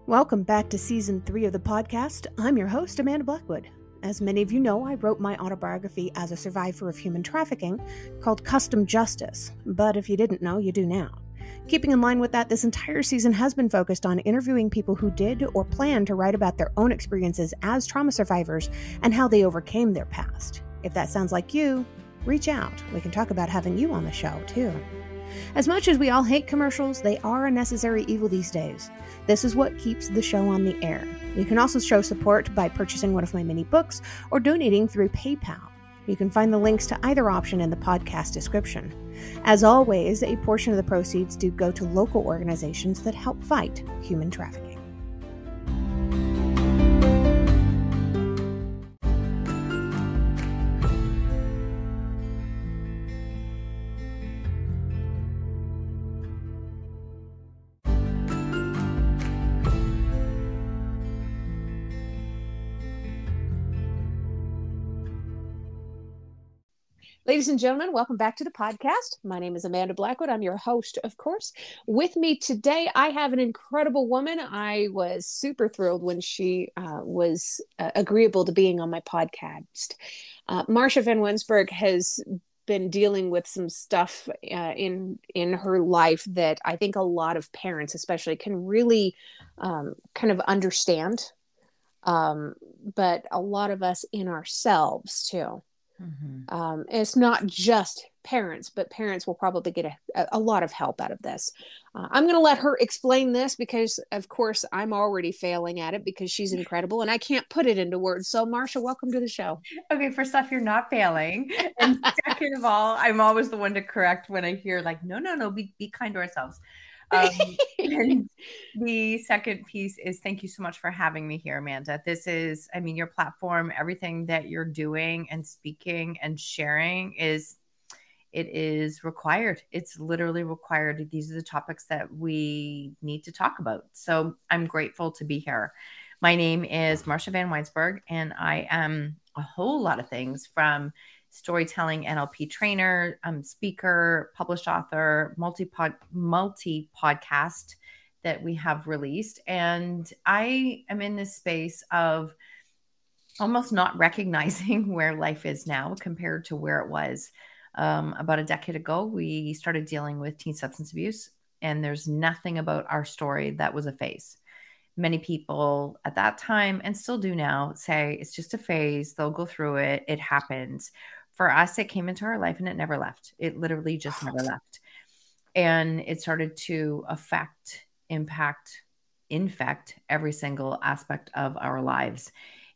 Welcome back to Season 3 of the podcast. I'm your host, Amanda Blackwood. As many of you know, I wrote my autobiography as a survivor of human trafficking called Custom Justice, but if you didn't know, you do now. Keeping in line with that, this entire season has been focused on interviewing people who did or plan to write about their own experiences as trauma survivors and how they overcame their past. If that sounds like you, reach out. We can talk about having you on the show, too. As much as we all hate commercials, they are a necessary evil these days. This is what keeps the show on the air. You can also show support by purchasing one of my mini books or donating through PayPal. You can find the links to either option in the podcast description. As always, a portion of the proceeds do go to local organizations that help fight human trafficking. Ladies and gentlemen, welcome back to the podcast. My name is Amanda Blackwood. I'm your host, of course. With me today, I have an incredible woman. I was super thrilled when she was agreeable to being on my podcast. Marcia Van Wensberg has been dealing with some stuff in her life that I think a lot of parents especially can really kind of understand, but a lot of us in ourselves too. Mm-hmm. It's not just parents, but parents will probably get a lot of help out of this. I'm going to let her explain this because, of course, I'm already failing at it because she's incredible and I can't put it into words. So, Marcia, welcome to the show. Okay, first off, you're not failing. And second of all, I'm always the one to correct when I hear like, no, be kind to ourselves. And the second piece is thank you so much for having me here, Amanda. This is, your platform, everything that you're doing and speaking and sharing it is required. It's literally required. These are the topics that we need to talk about. So I'm grateful to be here. My name is Marcia Van Wensberg, and I am a whole lot of things from storytelling NLP trainer, speaker, published author, multi-podcast that we have released. And I am in this space of almost not recognizing where life is now compared to where it was. About a decade ago, we started dealing with teen substance abuse, and there's nothing about our story that was a phase. Many people at that time, and still do now, say it's just a phase. They'll go through it. It happens. For us, it came into our life and it never left. It literally just never left. And it started to impact, infect every single aspect of our lives.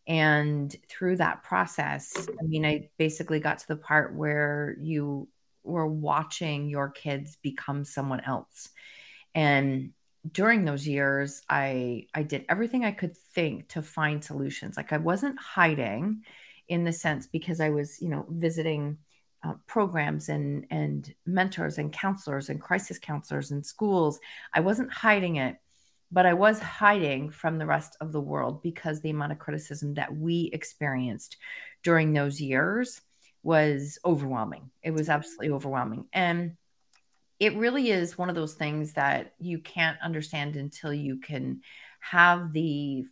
And through that process, I basically got to the part where you were watching your kids become someone else. And during those years, I did everything I could think to find solutions. Like I wasn't hiding in the sense because I was, visiting programs and mentors and counselors and crisis counselors and schools. I wasn't hiding it, but I was hiding from the rest of the world because the amount of criticism that we experienced during those years was overwhelming. It was absolutely overwhelming. And it really is one of those things that you can't understand until you can have the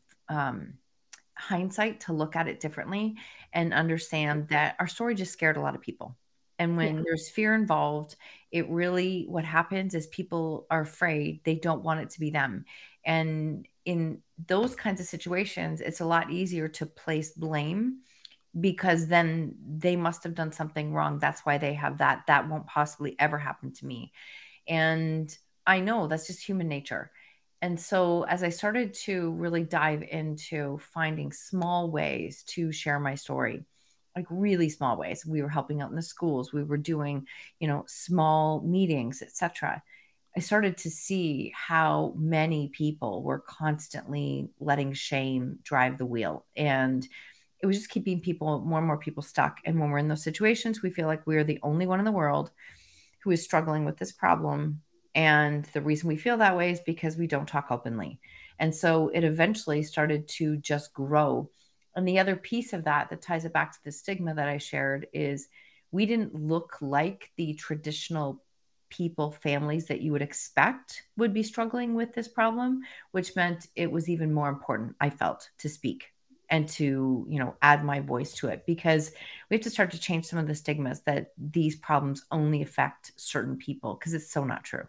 hindsight to look at it differently and understand that our story just scared a lot of people. And when there's fear involved, what happens is people are afraid. They don't want it to be them. And in those kinds of situations, it's a lot easier to place blame because then they must have done something wrong. That's why they have that. That won't possibly ever happen to me. And I know that's just human nature. And so as I started to really dive into finding small ways to share my story, like really small ways, we were helping out in the schools, we were doing, small meetings, etc. I started to see how many people were constantly letting shame drive the wheel. And it was just keeping more and more people stuck. And when we're in those situations, we feel like we're the only one in the world who is struggling with this problem. And the reason we feel that way is because we don't talk openly. And so it eventually started to just grow. And the other piece of that ties it back to the stigma that I shared is we didn't look like the traditional people, families that you would expect would be struggling with this problem, which meant it was even more important, I felt, to speak and to, add my voice to it, because we have to start to change some of the stigmas that these problems only affect certain people, because it's so not true.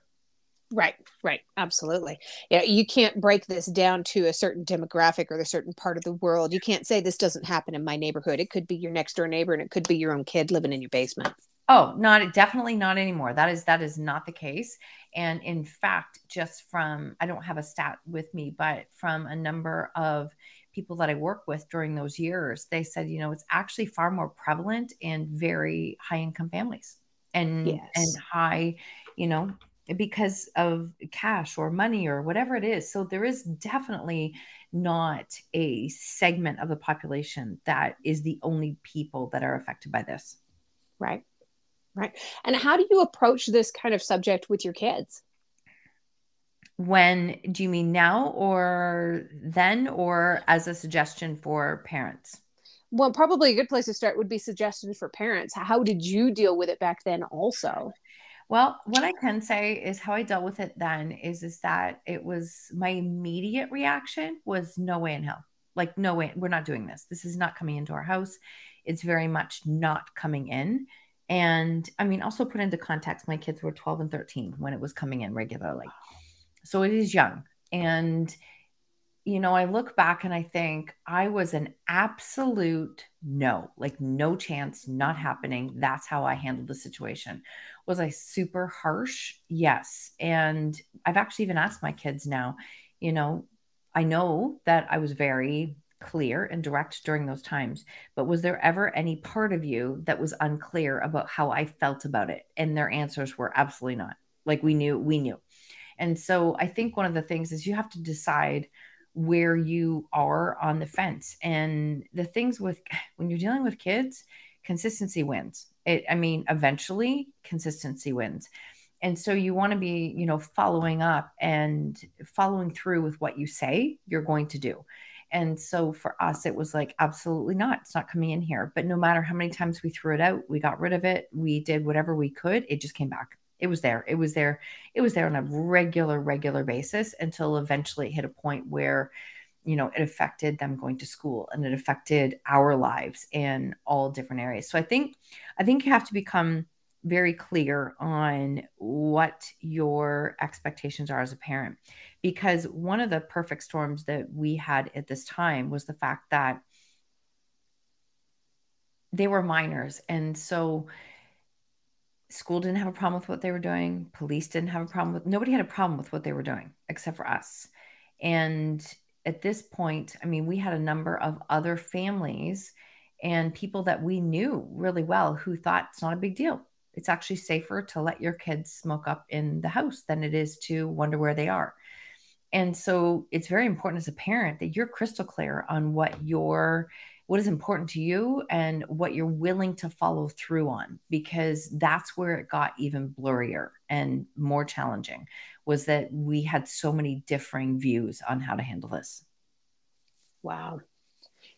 Right, right. Absolutely. Yeah, you can't break this down to a certain demographic or a certain part of the world. You can't say this doesn't happen in my neighborhood. It could be your next door neighbor and it could be your own kid living in your basement. Oh, definitely not anymore. That is not the case. And in fact, just from, I don't have a stat with me, but from a number of people that I work with during those years, they said, it's actually far more prevalent in very high income families and Yes. high, you know, because of cash or money or whatever it is. So there is definitely not a segment of the population that is the only people that are affected by this. Right. Right. And how do you approach this kind of subject with your kids? When do you mean, now or then, or as a suggestion for parents? Well, probably a good place to start would be suggestions for parents. How did you deal with it back then also? Well, what I can say is how I dealt with it then is that it was, my immediate reaction was no way in hell. Like, no way, we're not doing this. This is not coming into our house. It's very much not coming in. And I mean, also put into context, my kids were 12 and 13 when it was coming in regularly. So it is young. And I look back and I think I was an absolute no, like no chance, not happening. That's how I handled the situation. Was I super harsh? Yes. And I've actually even asked my kids now, you know, I know that I was very clear and direct during those times, but was there ever any part of you that was unclear about how I felt about it? And their answers were absolutely not. Like, we knew. And so I think one of the things is you have to decide where you are on the fence. And the things with, when you're dealing with kids, consistency wins. I mean, eventually consistency wins. And so you want to be, following up and following through with what you say you're going to do. And so for us, it was like, absolutely not. It's not coming in here. But no matter how many times we threw it out, we got rid of it. We did whatever we could. It just came back. It was there. It was there. It was there on a regular basis until eventually it hit a point where, it affected them going to school, and it affected our lives in all different areas. So I think you have to become very clear on what your expectations are as a parent, because one of the perfect storms that we had at this time was the fact that they were minors. And so school didn't have a problem with what they were doing. Police didn't have a problem with, nobody had a problem with what they were doing except for us. And at this point, I mean, we had a number of other families and people that we knew really well who thought it's not a big deal. It's actually safer to let your kids smoke up in the house than it is to wonder where they are. And so it's very important as a parent that you're crystal clear on what is important to you and what you're willing to follow through on, because that's where it got even blurrier and more challenging, was that we had so many differing views on how to handle this. Wow.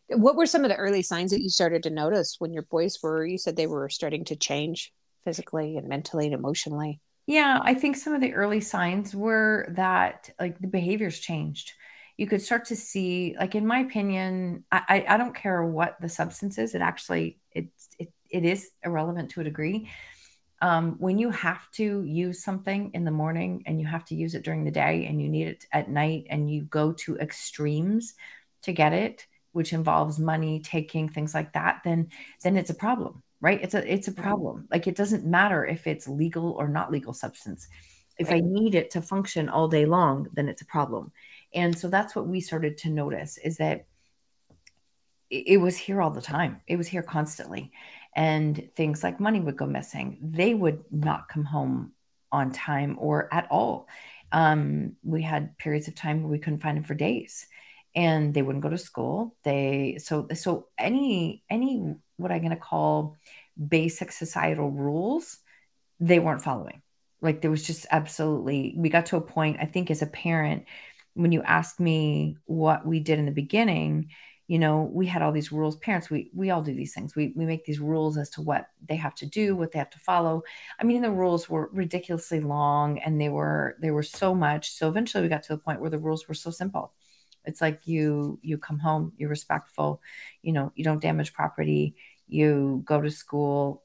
What were some of the early signs that you started to notice when your boys were, you said they were starting to change physically and mentally and emotionally? Yeah, I think some of the early signs were that, like, the behaviors changed. You could start to see, like, in my opinion, I don't care what the substance is. It actually, it is irrelevant to a degree. When you have to use something in the morning and you have to use it during the day and you need it at night and you go to extremes to get it, which involves money, taking things like that, then it's a problem, right? It's a Right. problem. Like, it doesn't matter if it's legal or not legal substance. If I Right. need it to function all day long, then it's a problem. And so that's what we started to notice, is that it was here all the time. It was here constantly. And things like money would go missing. They would not come home on time or at all. We had periods of time where we couldn't find them for days, and they wouldn't go to school. So any what I'm going to call basic societal rules, they weren't following. Like, there was just absolutely, we got to a point, I think, as a parent, when you asked me what we did in the beginning, We had all these rules. Parents, we all do these things. We make these rules as to what they have to do, what they have to follow. I mean, the rules were ridiculously long, and they were so much. So eventually we got to the point where the rules were so simple. It's like you come home, you're respectful, you don't damage property, you go to school,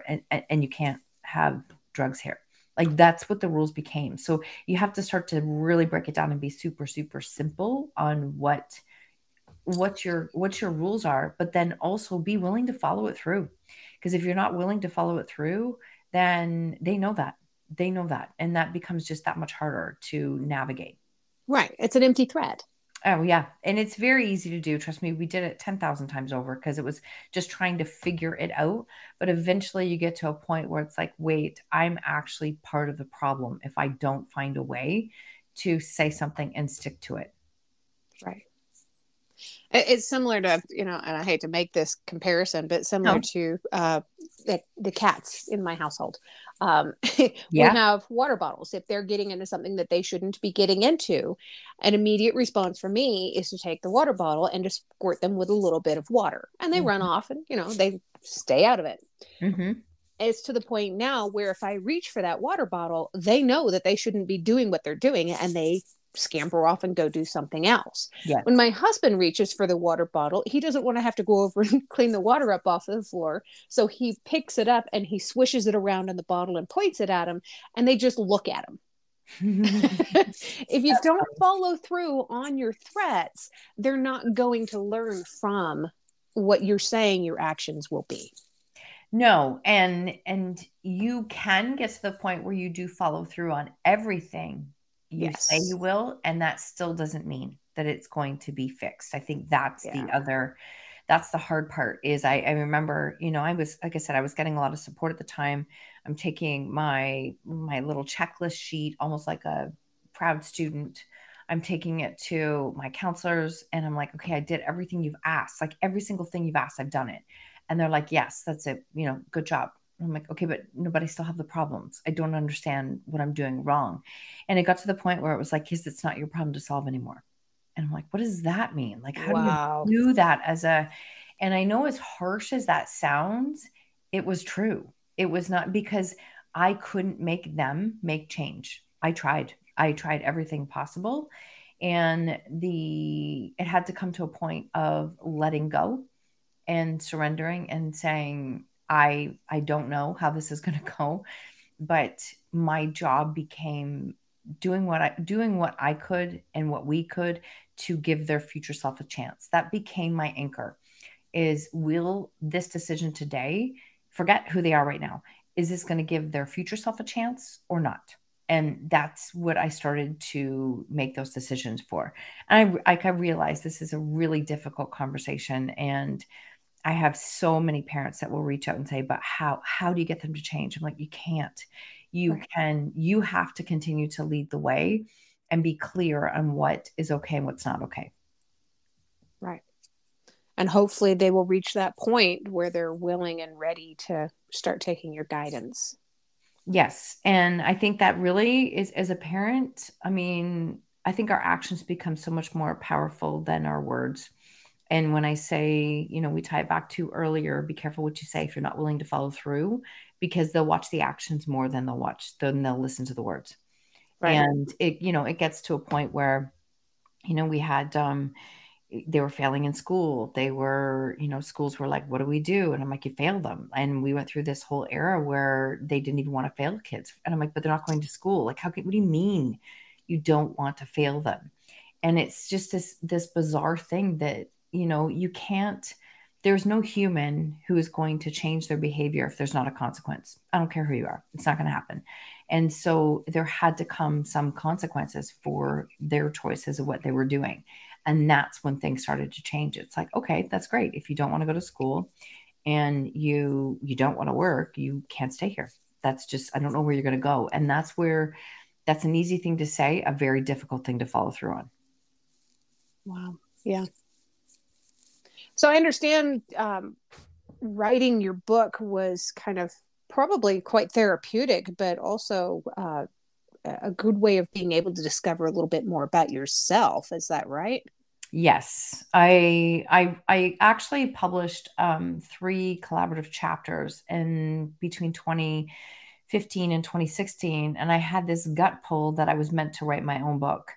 and you can't have drugs here. Like, that's what the rules became. So you have to start to really break it down and be super, super simple on what your rules are, but then also be willing to follow it through. Because if you're not willing to follow it through, then they know that, and that becomes just that much harder to navigate. Right. It's an empty threat. Oh, yeah. And it's very easy to do. Trust me, we did it 10,000 times over because it was just trying to figure it out. But eventually you get to a point where it's like, wait, I'm actually part of the problem if I don't find a way to say something and stick to it. Right. It's similar to, and I hate to make this comparison, but similar No. to the cats in my household. We Yeah. have water bottles. If they're getting into something that they shouldn't be getting into, an immediate response for me is to take the water bottle and to squirt them with a little bit of water. And they run off and, they stay out of it. Mm-hmm. It's to the point now where if I reach for that water bottle, they know that they shouldn't be doing what they're doing, and they scamper off and go do something else. Yes. When my husband reaches for the water bottle, he doesn't want to have to go over and clean the water up off of the floor. So he picks it up and he swishes it around in the bottle and points it at him, and they just look at him. If you don't follow through on your threats, they're not going to learn from what you're saying your actions will be. No, and you can get to the point where you do follow through on everything you say you will, and that still doesn't mean that it's going to be fixed. I think that's that's the hard part. Is I remember, I was, like I said, I was getting a lot of support at the time. I'm taking my little checklist sheet, almost like a proud student. I'm taking it to my counselors, and I'm like, okay, I did everything you've asked. Like, every single thing you've asked, I've done it. And they're like, yes, that's it. Good job. I'm like, okay, but nobody still have the problems. I don't understand what I'm doing wrong. And it got to the point where it was like, kids, it's not your problem to solve anymore. And I'm like, what does that mean? Like, how do you do that and I know, as harsh as that sounds, it was true. It was not, because I couldn't make them make change. I tried everything possible. And it had to come to a point of letting go and surrendering and saying, I don't know how this is going to go, but my job became doing what I could and what we could to give their future self a chance. That became my anchor. Is, will this decision today, forget who they are right now, is this going to give their future self a chance or not? And that's what I started to make those decisions for. And I realized this is a really difficult conversation, and I have so many parents that will reach out and say, but how do you get them to change? I'm like, you can't. You have to continue to lead the way and be clear on what is okay and what's not okay. Right. And hopefully they will reach that point where they're willing and ready to start taking your guidance. Yes. And I think that really is, as a parent, I mean, I think our actions become so much more powerful than our words. And when I say, we tie it back to earlier, be careful what you say if you're not willing to follow through, because they'll watch the actions more than they'll listen to the words. Right. And it gets to a point where, we had, they were failing in school. They were, schools were like, what do we do? And I'm like, you failed them. And we went through this whole era where they didn't even want to fail kids. And I'm like, but they're not going to school. Like, what do you mean you don't want to fail them? And it's just this bizarre thing that, you can't, there's no human who is going to change their behavior if there's not a consequence. I don't care who you are. It's not going to happen. And so there had to come some consequences for their choices of what they were doing. And that's when things started to change. It's like, okay, that's great. If you don't want to go to school and you don't want to work, you can't stay here. That's just, I don't know where you're going to go. And that's an easy thing to say, a very difficult thing to follow through on. Wow. Yeah. So I understand writing your book was kind of probably quite therapeutic, but also a good way of being able to discover a little bit more about yourself. Is that right? Yes, I actually published 3 collaborative chapters in between 2015 and 2016, and I had this gut pull that I was meant to write my own book,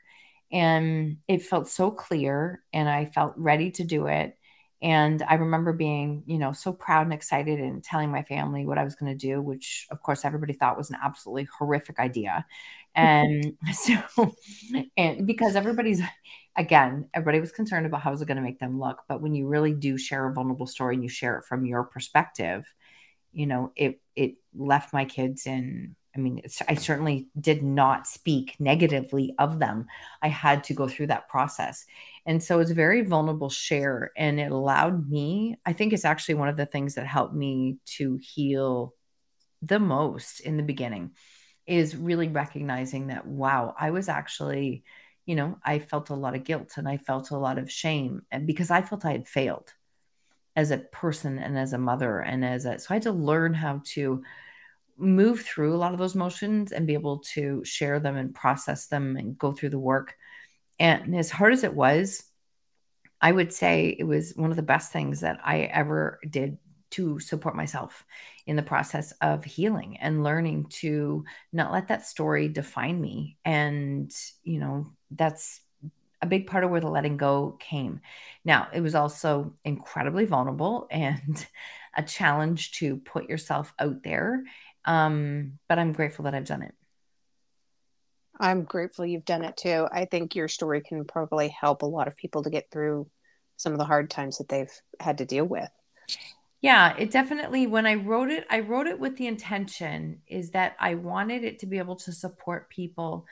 and it felt so clear, and I felt ready to do it. And I remember being, so proud and excited and telling my family what I was going to do, which of course everybody thought was an absolutely horrific idea. And so, and because everybody was concerned about how was it going to make them look. But when you really do share a vulnerable story and you share it from your perspective, it left my kids in. I mean, I certainly did not speak negatively of them. I had to go through that process. And so it's a very vulnerable share. And it allowed me, I think it's actually one of the things that helped me to heal the most in the beginning is really recognizing that, wow, I was actually, I felt a lot of guilt and I felt a lot of shame, and because I felt I had failed as a person and as a mother so I had to learn how to move through a lot of those emotions and be able to share them and process them and go through the work. And as hard as it was, I would say it was one of the best things that I ever did to support myself in the process of healing and learning to not let that story define me. And, that's a big part of where the letting go came. Now, it was also incredibly vulnerable and a challenge to put yourself out there. But I'm grateful that I've done it. I'm grateful you've done it too. I think your story can probably help a lot of people to get through some of the hard times that they've had to deal with. Yeah, it definitely, when I wrote it with the intention is that I wanted it to be able to support people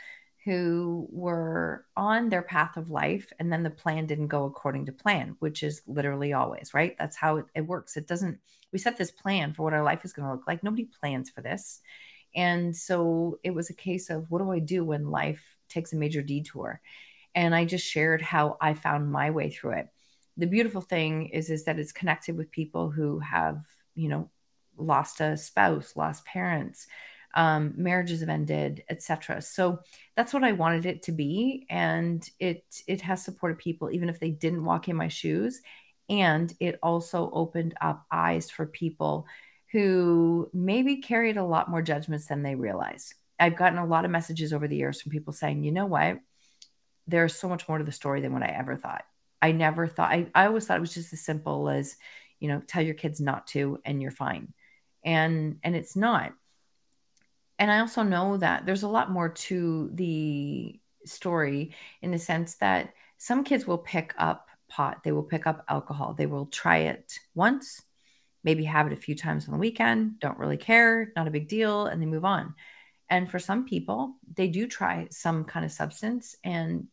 who were on their path of life and then the plan didn't go according to plan, which is literally always, right? That's how it works. It doesn't, we set this plan for what our life is going to look like. Nobody plans for this. And so it was a case of what do I do when life takes a major detour? And I just shared how I found my way through it. The beautiful thing is that it's connected with people who have, you know, lost a spouse, lost parents, marriages have ended, etc. So that's what I wanted it to be, and it has supported people even if they didn't walk in my shoes. And it also opened up eyes for people who maybe carried a lot more judgments than they realized. I've gotten a lot of messages over the years from people saying, you know what, there's so much more to the story than what I ever thought. I never thought, I always thought it was just as simple as, tell your kids not to and you're fine. And it's not. And I also know that there's a lot more to the story in the sense that some kids will pick up pot, they will pick up alcohol, they will try it once, maybe have it a few times on the weekend, don't really care, not a big deal, and they move on. And for some people, they do try some kind of substance and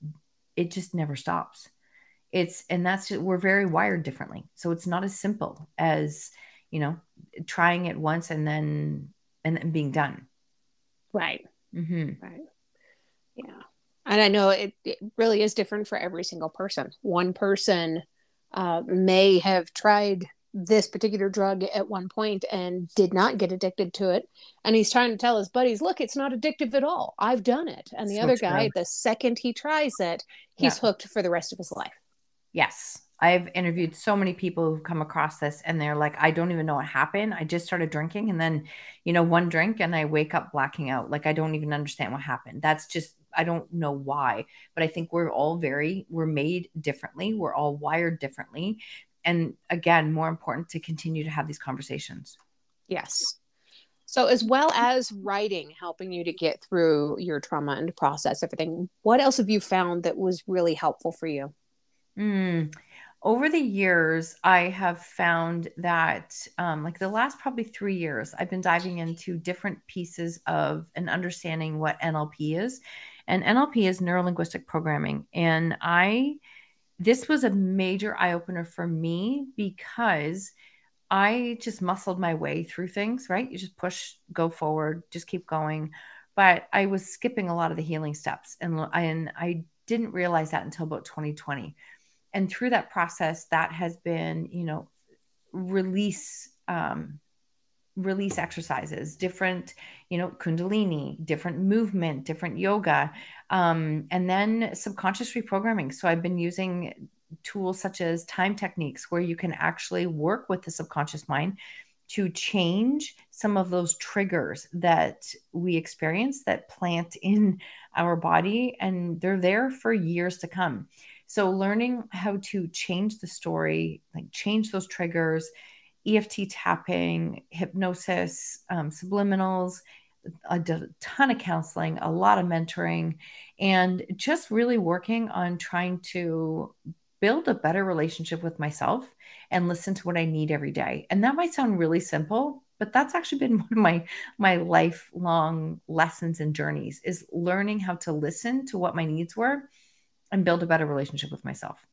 it just never stops. And that's just, we're very wired differently. So it's not as simple as, you know, trying it once and then being done. Right. Mm-hmm. Right. Yeah. And I know it really is different for every single person. One person may have tried this particular drug at one point and did not get addicted to it. And he's trying to tell his buddies, look, it's not addictive at all. I've done it. And the So other true. guy, the second he tries it, Yeah. he's hooked for the rest of his life. Yes. I've interviewed so many people who've come across this and they're like, I don't even know what happened. I just started drinking and then, one drink and I wake up blacking out. Like, I don't even understand what happened. That's just, I don't know why, but I think we're made differently. We're all wired differently. And again, more important to continue to have these conversations. Yes. So, as well as writing, helping you to get through your trauma and to process everything, what else have you found that was really helpful for you? Mm. Over the years, I have found that, like the last probably 3 years, I've been diving into different pieces of and understanding what NLP is. And NLP is neuro linguistic programming. And this was a major eye opener for me because I just muscled my way through things, right? You just push, go forward, just keep going. But I was skipping a lot of the healing steps. And I didn't realize that until about 2020. And through that process, that has been, release release exercises, different, kundalini, different movement, different yoga, and then subconscious reprogramming. So I've been using tools such as time techniques, where you can actually work with the subconscious mind to change some of those triggers that we experience that plant in our body, and they're there for years to come. So learning how to change the story, like change those triggers, EFT tapping, hypnosis, subliminals, a ton of counseling, a lot of mentoring, and just really working on trying to build a better relationship with myself and listen to what I need every day. And that might sound really simple, but that's actually been one of my lifelong lessons and journeys, is learning how to listen to what my needs were and build a better relationship with myself.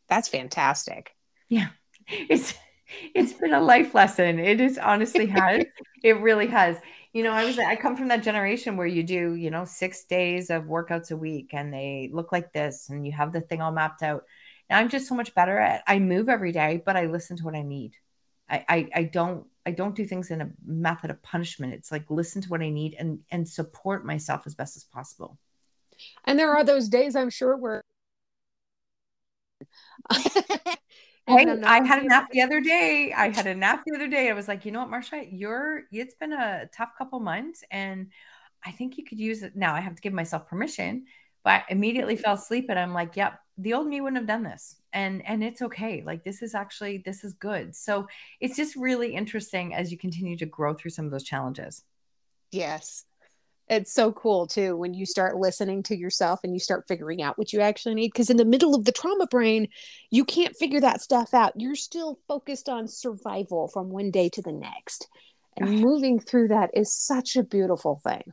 That's fantastic. Yeah. It's been a life lesson. It is honestly has. It really has. I come from that generation where you do, 6 days of workouts a week and they look like this and you have the thing all mapped out. Now I'm just so much better at, I move every day, but I listen to what I need. I don't do things in a method of punishment. It's like listen to what I need and support myself as best as possible. And there are those days, I'm sure, where Hey, I had a nap the other day. I was like, you know what, Marcia, it's been a tough couple months and I think you could use it. Now I have to give myself permission, but I immediately fell asleep and I'm like, yep, the old me wouldn't have done this. And it's okay. Like this is good. So it's just really interesting as you continue to grow through some of those challenges. Yes. It's so cool too when you start listening to yourself and you start figuring out what you actually need. Because in the middle of the trauma brain, you can't figure that stuff out. You're still focused on survival from one day to the next. And moving through that is such a beautiful thing.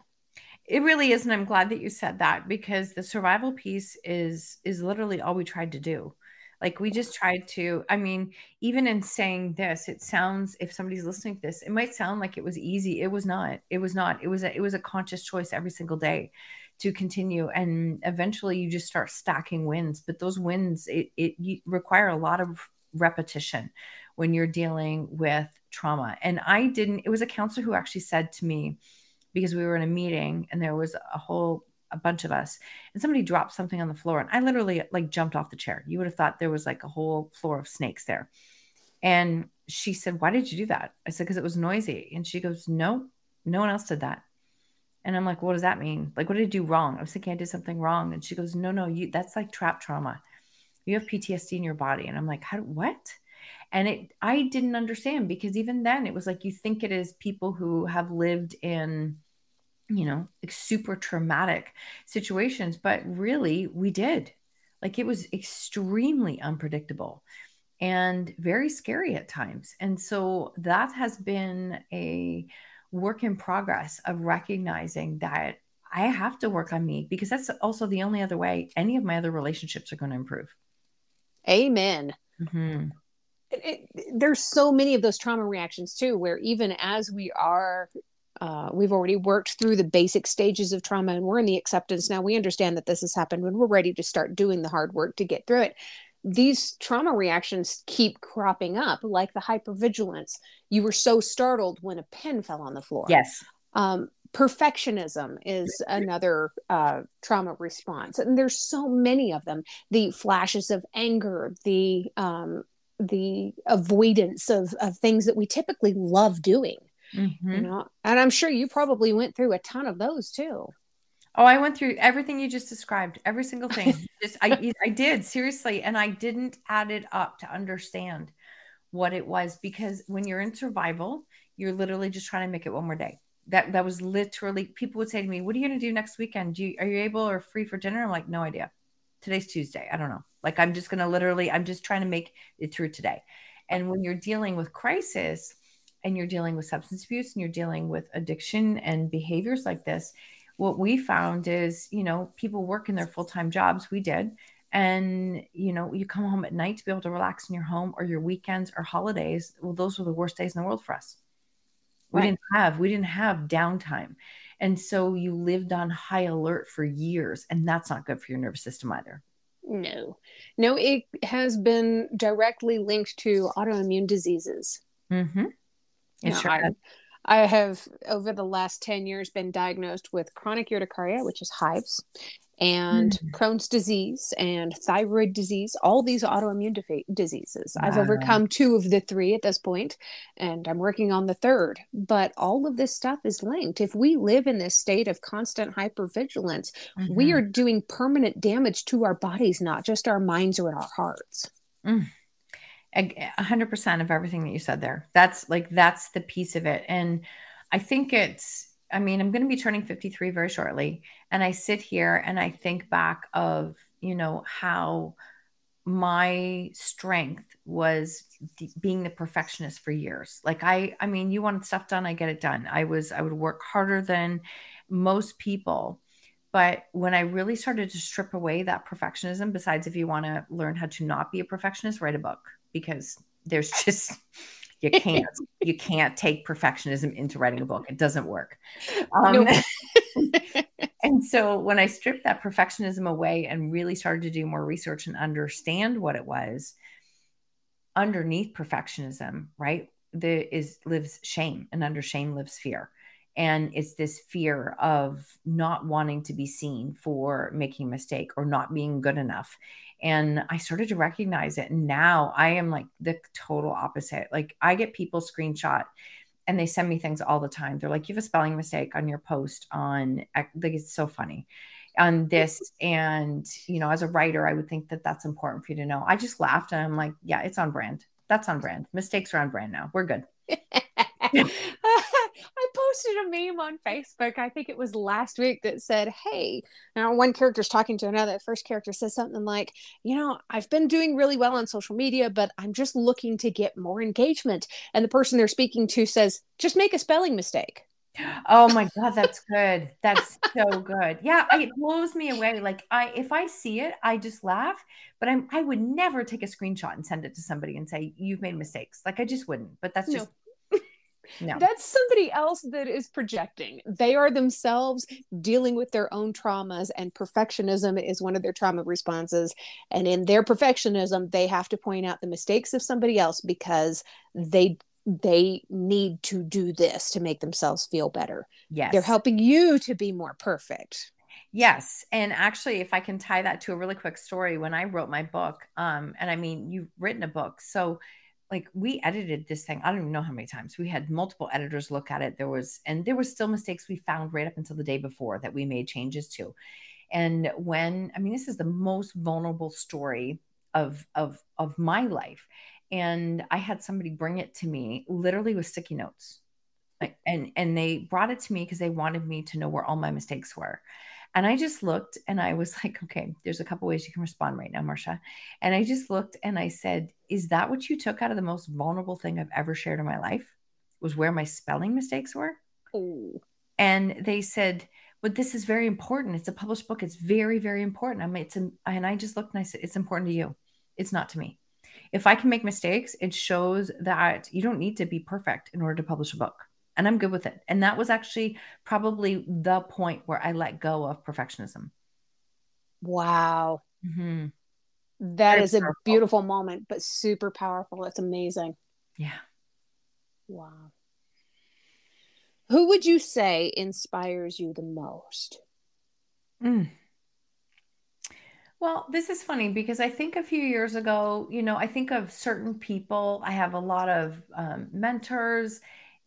It really is. And I'm glad that you said that, because the survival piece is literally all we tried to do. Like we just tried to, I mean, even in saying this, it sounds, if somebody's listening to this, it might sound like it was easy. It was not. It was not. It was a conscious choice every single day to continue. And eventually you just start stacking wins. But those wins, you require a lot of repetition when you're dealing with trauma. And it was a counselor who actually said to me, because we were in a meeting and there was a bunch of us, and somebody dropped something on the floor and I literally like jumped off the chair. You would have thought there was like a whole floor of snakes there. And she said, "Why did you do that?" I said, "Because it was noisy." And she goes, "No, no one else did that." And I'm like, "What does that mean? Like, what did I do wrong?" I was thinking I did something wrong. And she goes, "No, that's like trap trauma. You have PTSD in your body." And I'm like, what? And I didn't understand, because even then it was like, you think it is people who have lived in, like super traumatic situations, but really we did. Like it was extremely unpredictable and very scary at times. And so that has been a work in progress of recognizing that I have to work on me, because that's also the only other way any of my other relationships are going to improve. Amen. Mm-hmm. There's so many of those trauma reactions too, where even as we've already worked through the basic stages of trauma and we're in the acceptance now, we understand that this has happened, when we're ready to start doing the hard work to get through it, these trauma reactions keep cropping up, like the hypervigilance. You were so startled when a pen fell on the floor. Yes. Perfectionism is another trauma response, and there's so many of them. The flashes of anger, the avoidance of things that we typically love doing. Mm-hmm. And I'm sure you probably went through a ton of those too. Oh, I went through everything you just described, every single thing. I did, seriously, and I didn't add it up to understand what it was, because when you're in survival, you're literally just trying to make it one more day. That was literally, people would say to me, "What are you going to do next weekend? Are you able or free for dinner?" I'm like, "No idea. Today's Tuesday. I don't know." Like I'm just trying to make it through today. And when you're dealing with crisis and you're dealing with substance abuse and you're dealing with addiction and behaviors like this, what we found is, people work in their full-time jobs. We did. And, you come home at night to be able to relax in your home, or your weekends or holidays. Well, those were the worst days in the world for us. We didn't have downtime. And so you lived on high alert for years, and that's not good for your nervous system either. No, it has been directly linked to autoimmune diseases. Mm-hmm. I have, over the last 10 years, been diagnosed with chronic urticaria, which is hives, and Crohn's disease and thyroid disease, all these autoimmune diseases. I've Wow. overcome 2 of the 3 at this point, and I'm working on the 3rd. But all of this stuff is linked. If we live in this state of constant hypervigilance, we Mm-hmm. are doing permanent damage to our bodies, not just our minds or our hearts. 100% of everything that you said there. That's the piece of it. And I think I mean, I'm going to be turning 53 very shortly. And I sit here and I think back of, how my strength was being the perfectionist for years. Like I mean, you want stuff done, I get it done. I would work harder than most people. But when I really started to strip away that perfectionism, besides if you want to learn how to not be a perfectionist, write a book, because there's just, you can't take perfectionism into writing a book. It doesn't work. Nope. And so when I stripped that perfectionism away and really started to do more research and understand what it was underneath perfectionism, right? Lives shame, and under shame lives fear. And it's this fear of not wanting to be seen for making a mistake or not being good enough. And I started to recognize it. And now I am like the total opposite. Like I get people screenshot and they send me things all the time. They're like, you have a spelling mistake on your post on, like, it's so funny on this. And, as a writer, I would think that that's important for you to know. I just laughed and I'm like, yeah, it's on brand. That's on brand. Mistakes are on brand now. We're good. I posted a meme on Facebook, I think it was last week, that said, hey, now one character's talking to another. The first character says something like, I've been doing really well on social media, but I'm just looking to get more engagement. And the person they're speaking to says, just make a spelling mistake. Oh my God, that's good. That's so good. Yeah, it blows me away. Like if I see it, I just laugh, but I would never take a screenshot and send it to somebody and say, you've made mistakes. Like I just wouldn't, but that's just, no. That's somebody else that is projecting. They are themselves dealing with their own traumas, and perfectionism is one of their trauma responses. And in their perfectionism, they have to point out the mistakes of somebody else because they need to do this to make themselves feel better. Yes. They're helping you to be more perfect. Yes. And actually, if I can tie that to a really quick story, when I wrote my book, and I mean, you've written a book. So like we edited this thing. I don't even know how many times. We had multiple editors look at it. There was still mistakes we found right up until the day before that we made changes to. And this is the most vulnerable story of my life. And I had somebody bring it to me literally with sticky notes. And they brought it to me because they wanted me to know where all my mistakes were. And I just looked and I was like, okay, there's a couple ways you can respond right now, Marcia. And I just looked and I said, is that what you took out of the most vulnerable thing I've ever shared in my life? Was where my spelling mistakes were? Oh. And they said, but this is very important. It's a published book. It's very, very important. And I just looked and I said, it's important to you. It's not to me. If I can make mistakes, it shows that you don't need to be perfect in order to publish a book. And I'm good with it. And that was actually probably the point where I let go of perfectionism. Wow. Mm-hmm. That is a beautiful moment, but super powerful. It's amazing. Yeah. Wow. Who would you say inspires you the most? Well, this is funny because I think a few years ago, I think of certain people. I have a lot of mentors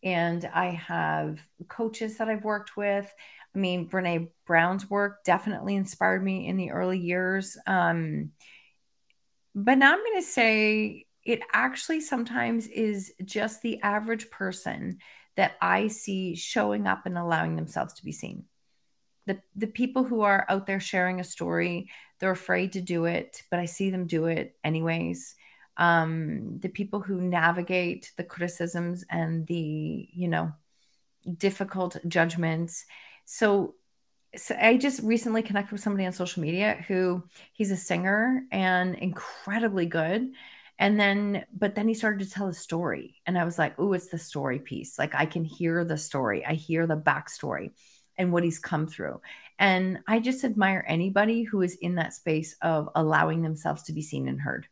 and I have coaches that I've worked with. I mean, Brene Brown's work definitely inspired me in the early years. But now I'm going to say it actually sometimes is just the average person that I see showing up and allowing themselves to be seen. The people who are out there sharing a story, they're afraid to do it, but I see them do it anyways. The people who navigate the criticisms and the, difficult judgments. So I just recently connected with somebody on social media who he's a singer and incredibly good. But then he started to tell a story. And I was like, oh, it's the story piece. Like I can hear the story. I hear the backstory and what he's come through. And I just admire anybody who is in that space of allowing themselves to be seen and heard,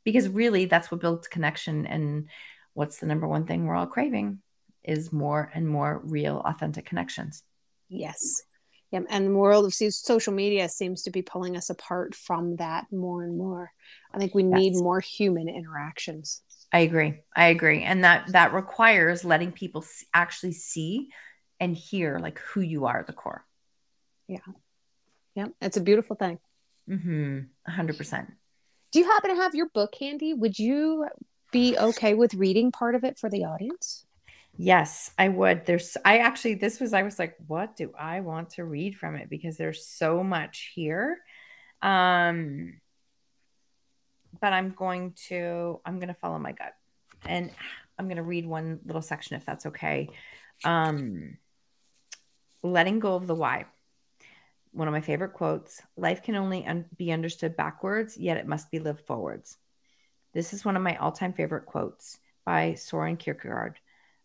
because really that's what builds connection. And what's the number one thing we're all craving is more and more real, authentic connections. Yes. Yeah, and the world of social media seems to be pulling us apart from that more and more. I think we need Yes. more human interactions. I agree. I agree. And that requires letting people actually see and hear like who you are at the core. Yeah. Yeah. It's a beautiful thing. 100%. Do you happen to have your book handy? Would you be okay with reading part of it for the audience? Yes, I would. I was like, what do I want to read from it? Because there's so much here. Um, but I'm going to follow my gut, and I'm going to read one little section if that's okay. Letting go of the why. One of my favorite quotes: life can only be understood backwards, yet it must be lived forwards. This is one of my all-time favorite quotes by Soren Kierkegaard.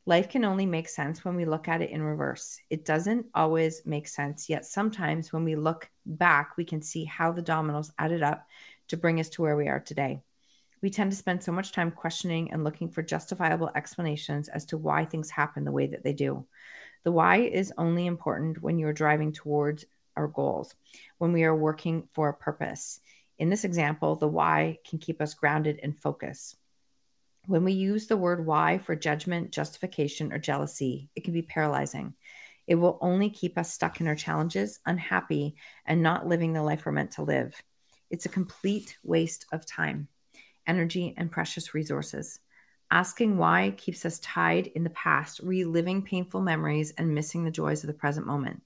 Life can only make sense when we look at it in reverse. It doesn't always make sense, yet sometimes when we look back, we can see how the dominoes added up to bring us to where we are today. We tend to spend so much time questioning and looking for justifiable explanations as to why things happen the way that they do. The why is only important when you're driving towards our goals, when we are working for a purpose. In this example, the why can keep us grounded and focused. When we use the word why for judgment, justification, or jealousy, it can be paralyzing. It will only keep us stuck in our challenges, unhappy, and not living the life we're meant to live. It's a complete waste of time, energy, and precious resources. Asking why keeps us tied in the past, reliving painful memories and missing the joys of the present moment.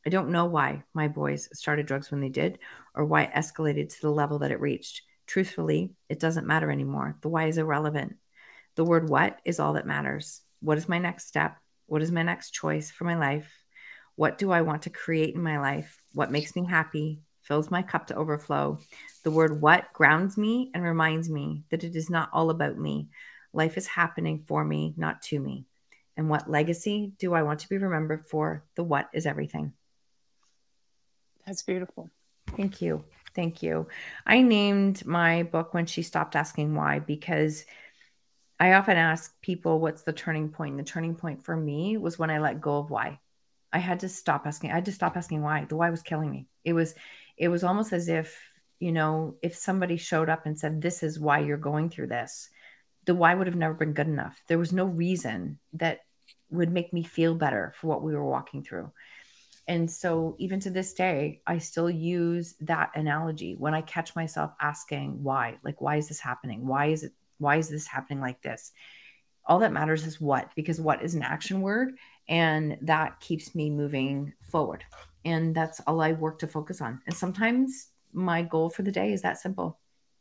I don't know why my boys started drugs when they did, or why it escalated to the level that it reached. Truthfully, it doesn't matter anymore. The why is irrelevant. The word what is all that matters. What is my next step? What is my next choice for my life? What do I want to create in my life? What makes me happy? Fills my cup to overflow. The word what grounds me and reminds me that it is not all about me. Life is happening for me, not to me. And what legacy do I want to be remembered for? The what is everything. That's beautiful. Thank you. Thank you. I named my book When She Stopped Asking Why, because I often ask people, what's the turning point? The turning point for me was when I let go of why. I had to stop asking. I had to stop asking why. The why was killing me. It was almost as if, if somebody showed up and said, this is why you're going through this, the why would have never been good enough. There was no reason that would make me feel better for what we were walking through. And so even to this day, I still use that analogy when I catch myself asking why, like, why is this happening? Why is this happening like this? All that matters is what, because what is an action word, and that keeps me moving forward. And that's all I work to focus on. And sometimes my goal for the day is that simple.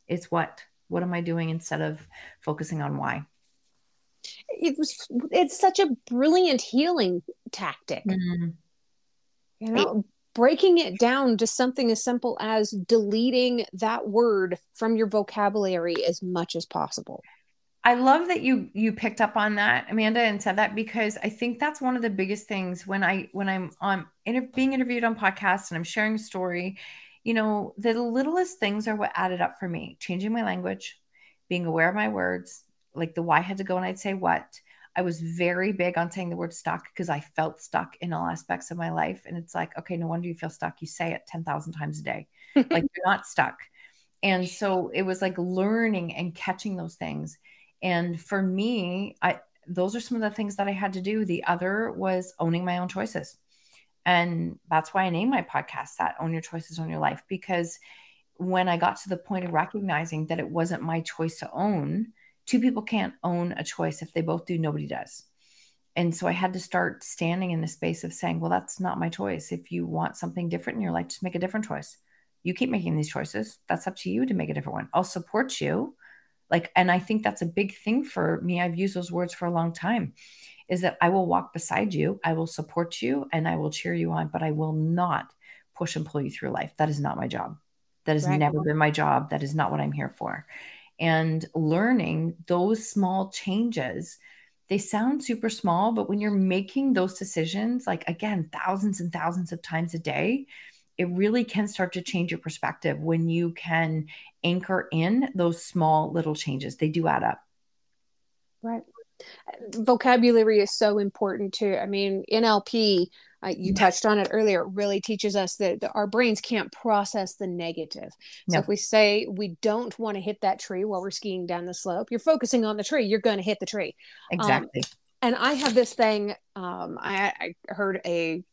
It's what am I doing instead of focusing on why? It's such a brilliant healing tactic. Breaking it down to something as simple as deleting that word from your vocabulary as much as possible. I love that you picked up on that, Amanda, and said that, because I think that's one of the biggest things when I'm on being interviewed on podcasts and I'm sharing a story. The littlest things are what added up for me. Changing my language, being aware of my words, like the why had to go and I'd say what. I was very big on saying the word stuck because I felt stuck in all aspects of my life. And it's like, okay, no wonder you feel stuck. You say it 10,000 times a day. Like you're not stuck. And so it was like learning and catching those things. And for me, those are some of the things that I had to do. The other was owning my own choices. And that's why I named my podcast that, Own Your Choices, Own Your Life, because when I got to the point of recognizing that it wasn't my choice to own, two people can't own a choice. If they both do, nobody does. And so I had to start standing in the space of saying, well, that's not my choice. If you want something different in your life, just make a different choice. You keep making these choices. That's up to you to make a different one. I'll support you. And I think that's a big thing for me. I've used those words for a long time, is that I will walk beside you. I will support you and I will cheer you on, but I will not push and pull you through life. That is not my job. That has never been my job. That is not what I'm here for. And learning those small changes, they sound super small, but when you're making those decisions, like again, thousands and thousands of times a day, it really can start to change your perspective when you can anchor in those small little changes. They do add up. Right. Vocabulary is so important too. I mean, NLP, You touched on it earlier. It really teaches us that our brains can't process the negative. So No. if we say we don't want to hit that tree while we're skiing down the slope, you're focusing on the tree, you're going to hit the tree. Exactly. And I have this thing, I heard a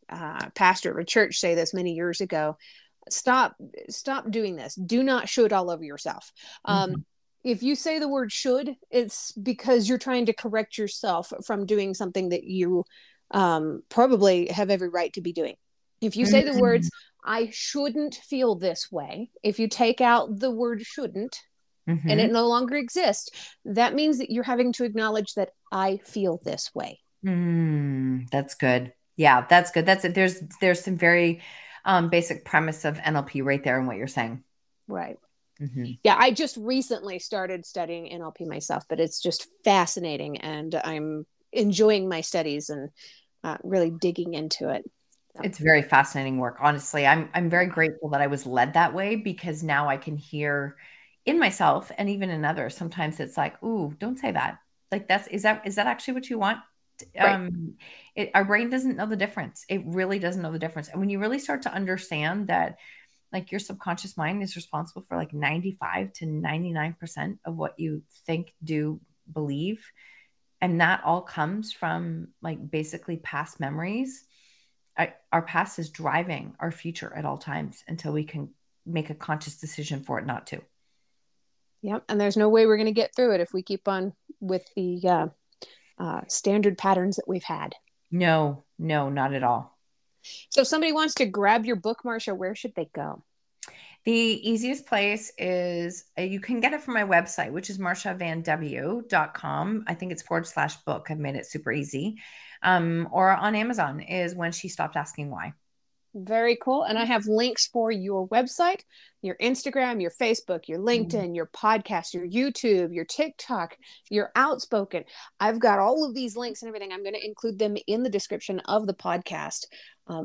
pastor of a church say this many years ago. Stop doing this. Do not should all over yourself. If you say the word should, it's because you're trying to correct yourself from doing something that you probably have every right to be doing. If you say the words, I shouldn't feel this way, if you take out the word shouldn't, and it no longer exists, that means that you're having to acknowledge that I feel this way. That's good. Yeah, that's good. That's it. There's some very basic premise of NLP right there in what you're saying. Right. Yeah, I just recently started studying NLP myself, but it's just fascinating, and I'm enjoying my studies and really digging into it. So. It's very fascinating work. Honestly, I'm very grateful that I was led that way, because now I can hear in myself and even in others. Sometimes it's like, ooh, don't say that. Like is that actually what you want? Right. Our brain doesn't know the difference. It really doesn't know the difference. And when you really start to understand that, like, your subconscious mind is responsible for like 95 to 99% of what you think, do, believe. And that all comes from like basically past memories. Our past is driving our future at all times until we can make a conscious decision for it not to. Yep. And there's no way we're going to get through it if we keep on with the standard patterns that we've had. No, not at all. So if somebody wants to grab your book, Marsha, where should they go? The easiest place is you can get it from my website, which is marshavanw.com. I think it's /book. I've made it super easy. Or on Amazon is When She Stopped Asking Why. Very cool. And I have links for your website, your Instagram, your Facebook, your LinkedIn, your podcast, your YouTube, your TikTok, your Outspoken. I've got all of these links and everything. I'm going to include them in the description of the podcast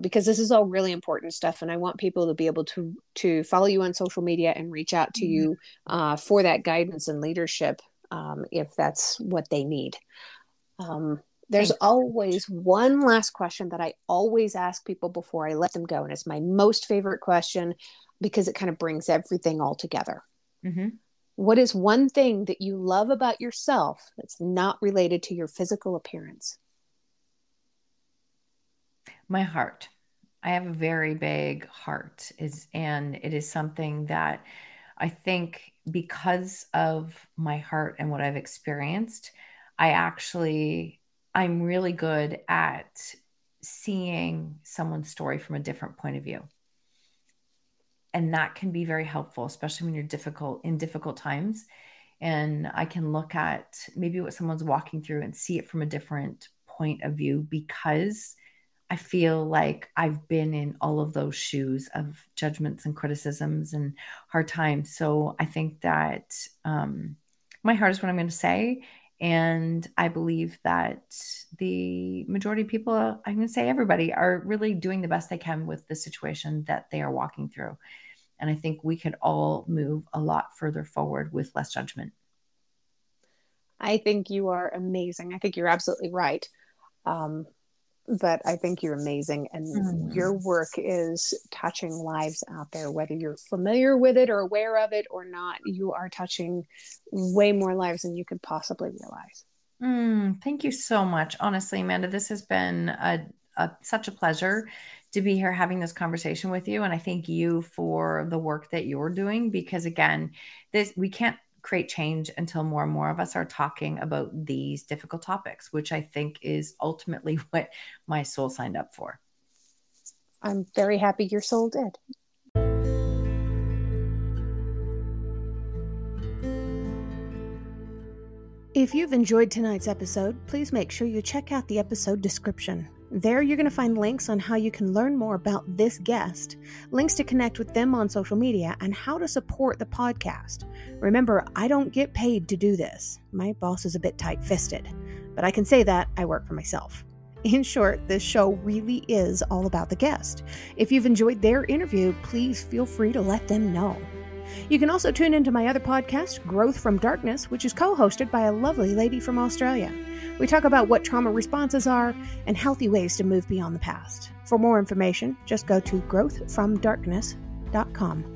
because this is all really important stuff. And I want people to be able to follow you on social media and reach out to you for that guidance and leadership if that's what they need. There's always one last question that I always ask people before I let them go. And it's my most favorite question because it kind of brings everything all together. What is one thing that you love about yourself that's not related to your physical appearance? My heart. I have a very big heart, and it is something that I think, because of my heart and what I've experienced, I'm really good at seeing someone's story from a different point of view. And that can be very helpful, especially when you're in difficult times. And I can look at maybe what someone's walking through and see it from a different point of view, because I feel like I've been in all of those shoes of judgments and criticisms and hard times. So I think that my heart is what I'm going to say. And I believe that the majority of people, I'm going to say everybody, are really doing the best they can with the situation that they are walking through. And I think we could all move a lot further forward with less judgment. I think you are amazing. I think you're absolutely right. But I think you're amazing. And your work is touching lives out there, whether you're familiar with it or aware of it or not. You are touching way more lives than you could possibly realize. Thank you so much. Honestly, Amanda, this has been such a pleasure to be here having this conversation with you. And I thank you for the work that you're doing, because again, we can't create change until more and more of us are talking about these difficult topics, which I think is ultimately what my soul signed up for. I'm very happy your soul did. If you've enjoyed tonight's episode, please make sure you check out the episode description. There you're going to find links on how you can learn more about this guest, links to connect with them on social media, and how to support the podcast. Remember, I don't get paid to do this. My boss is a bit tight-fisted, but I can say that I work for myself. In short, this show really is all about the guest. If you've enjoyed their interview, please feel free to let them know. You can also tune into my other podcast, Growth from Darkness, which is co-hosted by a lovely lady from Australia. We talk about what trauma responses are and healthy ways to move beyond the past. For more information, just go to growthfromdarkness.com.